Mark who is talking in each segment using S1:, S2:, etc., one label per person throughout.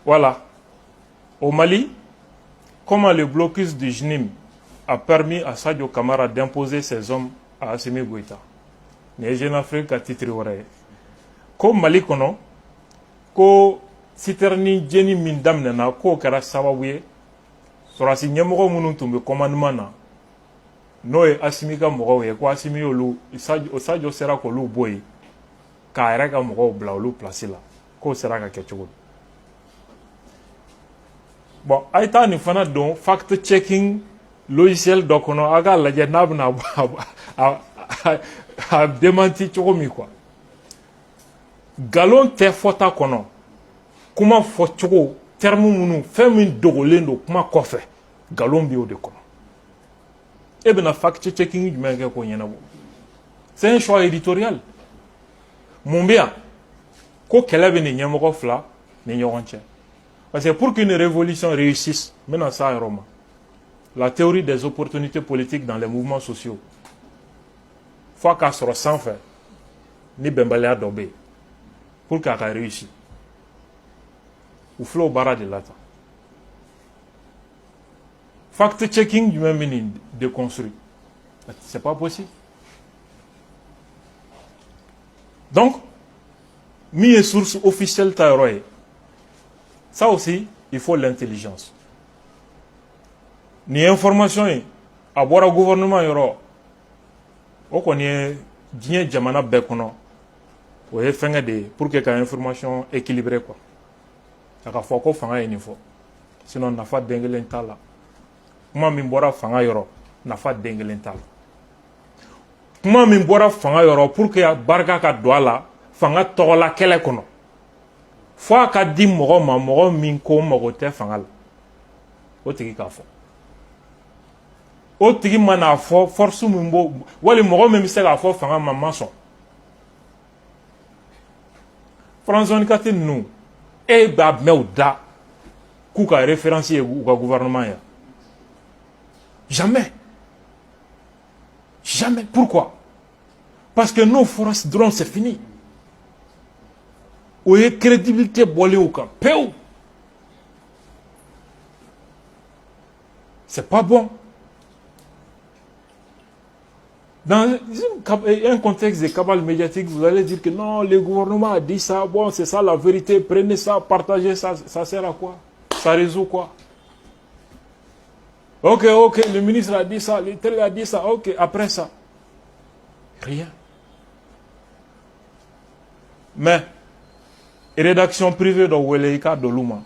S1: Voilà. Au Mali, comment le blocus du JNIM a permis à Sadio Kamara d'imposer ses hommes à Assimi Goïta. Les jeunes Afrique à titre vrai. Comme Mali kono, ko siterni jeni min damnena ko kara sababuye sorasi nyemoko munu tumbe commandement na no e Assimi ka mogo ye ko Assimi olu Sadio sera ko lu boy ka era ka mogo bla olu place la ko sera ka kechogo. Bon, aïta ni fana don fact checking logiciel dokono aga la janab na a démenti chogomi quoi. Galon te fota kono kuma fo chogo terme munu femin dogolendo kuma kofe galon bio de kono. Et bien, fact checking, c'est un choix éditorial. Mon bien, ko kelebe ni nyamoko fla ni nyoronche. Parce que pour qu'une révolution réussisse, maintenant ça est Roma. La théorie des opportunités politiques dans les mouvements sociaux. Faut qu'elle soit sans faire, ni bembalea dobé, pour qu'elle réussisse. Ou flow bara de lata. Fact-checking du même mini déconstruit. C'est pas possible. Donc, mis une source officielle taïroye. Ça aussi, il faut l'intelligence. Ni information, à boire au gouvernement, on connaît bien Jamana Bekono. Pour que l'information équilibrée. Il faut qu'on fasse un niveau. Sinon, on n'a pas d'engagement là. Kuma min bɔra fanga yɔrɔ nafa den kelen t'a la. Kuma min bɔra fanga yɔrɔ pour que barika ka don a la fanga tɔgɔla kɛlɛ kɔnɔ fo a ka di mɔgɔ ma mɔgɔ min ko mago tɛ fanga la o tigi k'a fɔ o tigi ma n'a fɔ force min b'o wali mɔgɔ min bɛ se k'a fɔ fanga ma sɔn François Nkati ninnu e b'a mɛn u da k'u ka référence ye u ka gouvernement ya. Jamais. Jamais. Pourquoi? Parce que nos forces drones, c'est fini. Où est crédibilité bolée au camp? Peu. C'est pas bon. Dans un contexte de cabale médiatique, vous allez dire que non, le gouvernement a dit ça, bon, c'est ça la vérité, prenez ça, partagez ça, ça sert à quoi? Ça résout quoi? Ok, le ministre a dit ça, le tel a dit ça, ok, après ça. Rien. Mais, rédaction privée de Weleika de Luma,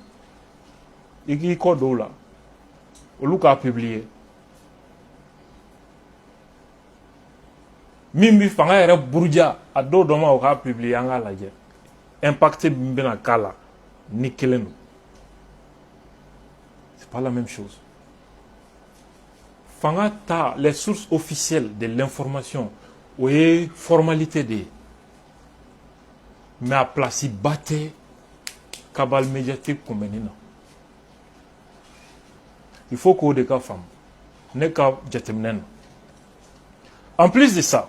S1: il code là, Oluka a publié. Mimbi fanga ere burja a do doma o ka publié anga laje. Impacté bimbena kala ni kelenu. C'est pas la même chose. Fanga ta les sources officielles de l'information ou les formalités de mais à place batté cabal médiatique comme menina. Il faut qu'on ait des femmes n'est qu'à jetemnen. En plus de ça,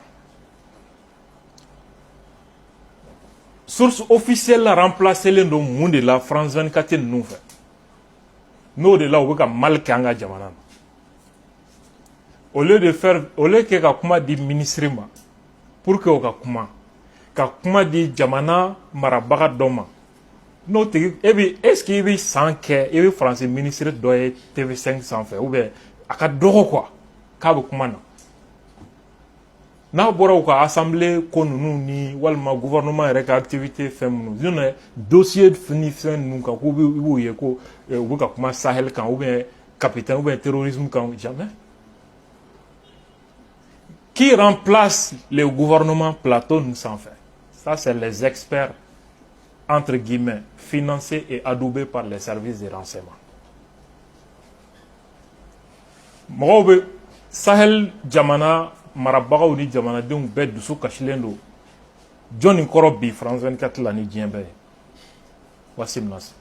S1: source officielle a remplacé le monde de la France 24 nous fait. Nous de là où on a mal kanga jamana. Au lieu que kakuma di ministre ma pour que kakuma di jamana marabaga doma no te ebi est-ce qu'il y a 100 ke ebi français ministre doye TV5 sans faire ou bien aka dogo quoi ka kuma na bora ko assemblée konunu ni walma gouvernement rek activité femnu zone dossier fini fin nu ka ko bi ye ko ou ka kuma Sahel kan ou bien capitaine ou bien terrorisme kan jamais. Qui remplace le gouvernement Platon sans faire? Ça, c'est les experts, entre guillemets, financés et adoubés par les services de renseignement. Morobe, Sahel Jamana, Marabaga ou ni Jamana, donc bête de sous Kachilendo, John Nkorobi, France 24 l'année Djembe, Wassim Nas.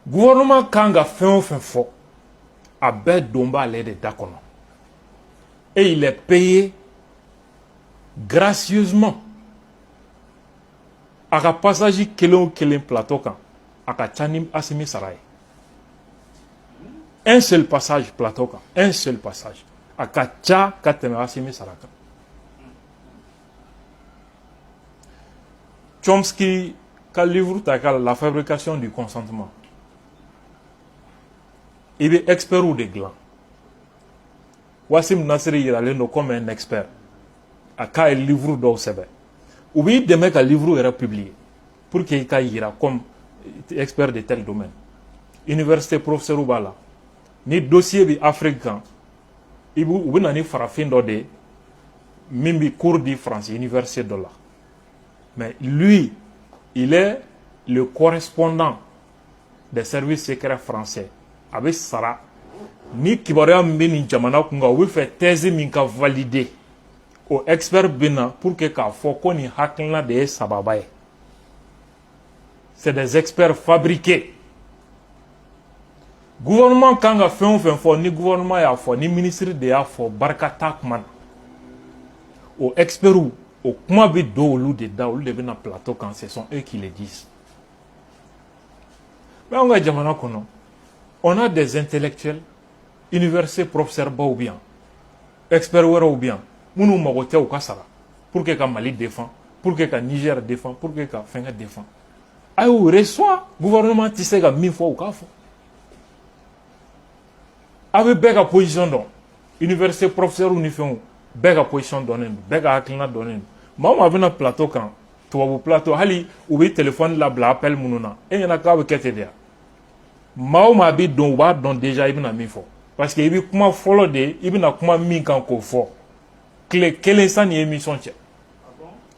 S1: Gouvernement Kanga fait un fort, à bête d'omba l'aide d'Akono. Et il est payé gracieusement. À la passage kelen plateau kan a ka ca ni Assimi sara ye. Un seul passage plateau kan, un seul passage a ka ca ka tɛmɛ Assimi sara kan. Chomsky ka livre ta ka La fabrication du consentement. Il est expert ou de gland. Wassim Nasseri yiralen do comme un expert. A ka livre dɔw sɛbɛn. Ou bien dɛmɛ ka livre yɛrɛ publier pour que ka yira comme expert de tel domaine. Université professeur b'a la. Ni dossier bi Afrique kan, u bɛ na ni farafin dɔ de min bi cours di France université dɔ la. Mais lui, il est le correspondant des services secrets français. Avec Sara, ni kibaruya min bɛ nin jamana kun kan, u bɛ fɛ thèse min ka valider o expert bɛ na pour que k'a fɔ ko nin hakilina de ye sababa ye. C'est des experts fabriqués. Gouvernement kan ka fɛn o fɛn fɔ, ni gouvernement y'a fɔ, ni ministre de y'a fɔ, barika t'a kuma na. O experts o kuma bɛ don olu de da, olu de bɛ na plateau kan, ce sont eux qui le disent. Mais anw ka jamana kɔnɔ, on a des intellectuels, université professeurs baw bien, experts wɛrɛw bien, minnu mago tɛ u ka sara, pour que ka Mali défend, pour que ka Niger défend, pour que ka fɛnkɛ défend. A y'u reçoit, gouvernement tɛ se ka min fɔ u k'a fɔ. A bɛ bɛɛ ka position dɔn, université professeurs ni fɛnw, bɛɛ ka position dɔnnen don, bɛɛ ka hakilina dɔnnen don. Maa o maa bɛna plateau kan, tubabu plateau, hali u bɛ téléphone labila appel minnu na, e ɲɛna k'a bɛ kɛ ten de ya. Maa o maa bɛ dɔn, u b'a dɔn déjà i bɛna min fɔ. Parce que i bɛ kuma fɔlɔ de, i bɛna kuma min kan k'o fɔ. Tile kelen sani émission cɛ.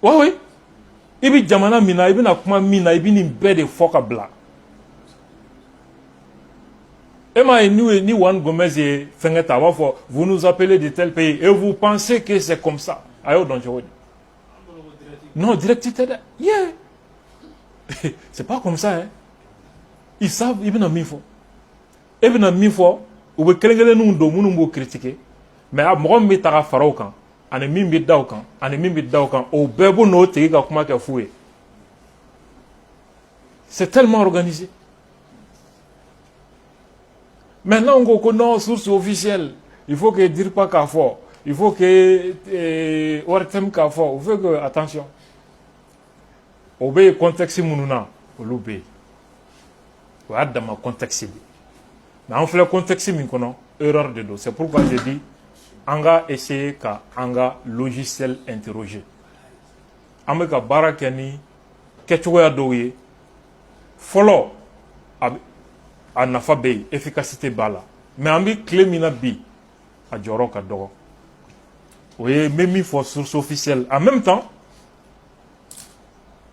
S1: Oui, oui. I bɛ jamana min na, i bɛna kuma min na, i bɛ nin bɛɛ de fɔ ka bila. Et moi, ni Juan Gomez et Fengeta, vous nous appelez de tel pays et vous pensez que c'est comme ça. Ayo donc je dis. Non, directif, yeah. C'est pas comme ça, hein. Ils savent, ils viennent à mi-fois. Ils viennent à mi-fois, ou bien quelqu'un nous donne, nous critiquer. Mais à moi, je vais à Faroukan, à ne m'y daukan, à ne m'y daukan, au bébé no te ga kuma ka foué. C'est tellement organisé. Maintenant, on connaît source officielle. Il faut que dire pas qu'à fort. Il faut que Ortem qu'à fort. Il faut que attention. Obéir contexte moununa, l'obéir. Voilà dans ma contexte. Mais on fait le contexte minkono, erreur de dos. C'est pourquoi je dis, on va essayer qu'à anga logiciel interroger. On va barakani, ketchoya doye, follow. A nafa bɛ efficacité b'a la mais an bɛ tile min na bi a jɔyɔrɔ ka dɔgɔ o ye n bɛ min fɔ source officielle en même temps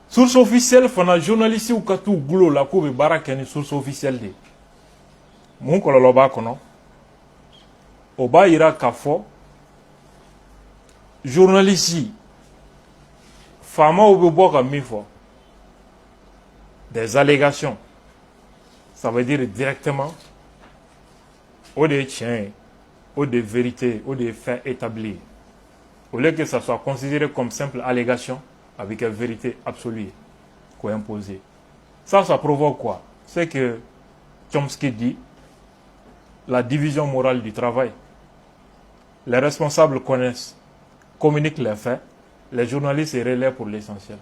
S1: source officielle fana journalistes ka t'u gulo la k'u bɛ baara kɛ ni source officielle de ye mun kɔlɔlɔ b'a kɔnɔ o b'a yira k'a fɔ journalistes faamaw bɛ bɔ ka min fɔ des allégations. Ça veut dire directement, ou des tiens, ou des vérités, ou des faits établis. Au lieu que ça soit considéré comme simple allégation, avec une vérité absolue, qu'on impose. Ça provoque quoi? C'est que Chomsky dit la division morale du travail. Les responsables connaissent, communiquent les faits, les journalistes se relaient pour l'essentiel.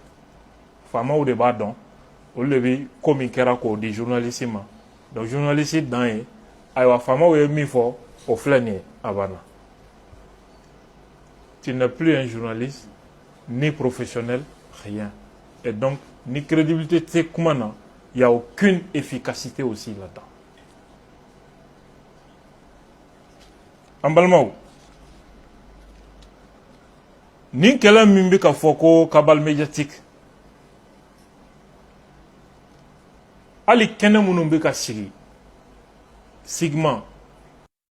S1: Fama ou débat donc. O le bi komi kɛra k'o di journaliste ma donc journaliste dan ye ayiwa faamaw ye min fɔ o filɛ nin ye a banna tu n'es plus un journaliste ni professionnel rien et donc ni crédibilité tɛ kuma na il y a aucune efficacité aussi là-dedans an balimaw nin kɛlɛ min bɛ ka fɔ ko cabale médiatique Ali kɛnɛ minnu bɛ ka sigi Sigma